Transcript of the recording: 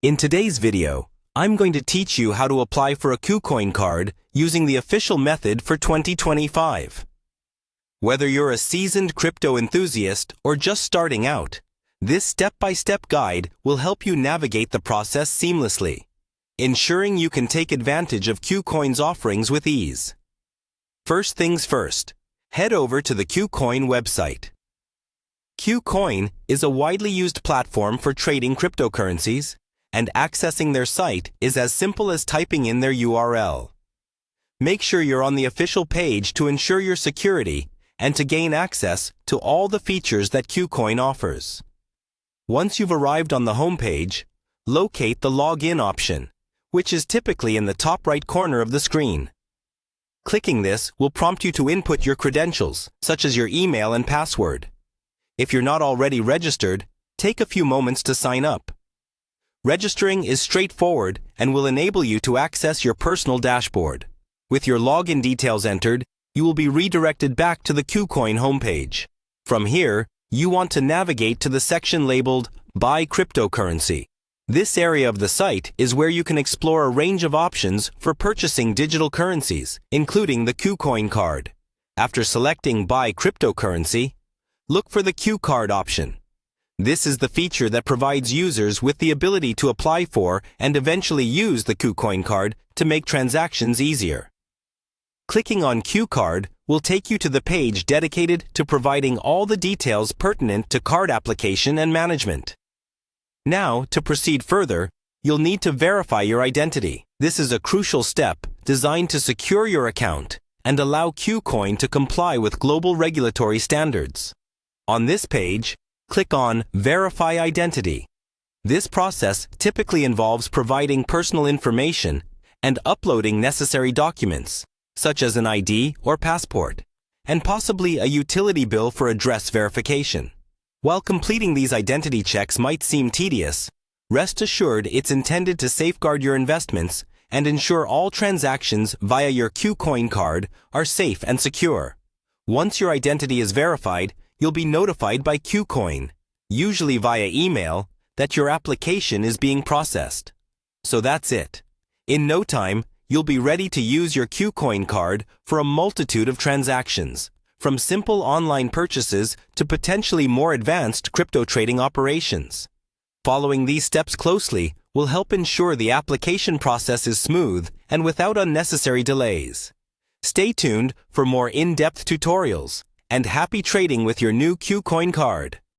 In today's video, I'm going to teach you how to apply for a Kucoin card using the official method for 2025. Whether you're a seasoned crypto enthusiast or just starting out, this step-by-step guide will help you navigate the process seamlessly, ensuring you can take advantage of Kucoin's offerings with ease. First things first, head over to the Kucoin website. Kucoin is a widely used platform for trading cryptocurrencies, and accessing their site is as simple as typing in their URL. Make sure you're on the official page to ensure your security and to gain access to all the features that Kucoin offers. Once you've arrived on the homepage, locate the Login option, which is typically in the top right corner of the screen. Clicking this will prompt you to input your credentials, such as your email and password. If you're not already registered, take a few moments to sign up. Registering is straightforward and will enable you to access your personal dashboard. With your login details entered, you will be redirected back to the Kucoin homepage. From here, you want to navigate to the section labeled Buy Cryptocurrency. This area of the site is where you can explore a range of options for purchasing digital currencies, including the Kucoin card. After selecting Buy Cryptocurrency, look for the Q card option. This is the feature that provides users with the ability to apply for and eventually use the Kucoin card to make transactions easier. Clicking on Q card will take you to the page dedicated to providing all the details pertinent to card application and management. Now, to proceed further, you'll need to verify your identity. This is a crucial step designed to secure your account and allow Kucoin to comply with global regulatory standards. On this page, click on Verify Identity. This process typically involves providing personal information and uploading necessary documents, such as an ID or passport, and possibly a utility bill for address verification. While completing these identity checks might seem tedious, rest assured it's intended to safeguard your investments and ensure all transactions via your Kucoin card are safe and secure. Once your identity is verified, you'll be notified by Kucoin, usually via email, that your application is being processed. So that's it. In no time, you'll be ready to use your Kucoin card for a multitude of transactions, from simple online purchases to potentially more advanced crypto trading operations. Following these steps closely will help ensure the application process is smooth and without unnecessary delays. Stay tuned for more in-depth tutorials, and happy trading with your new Kucoin card.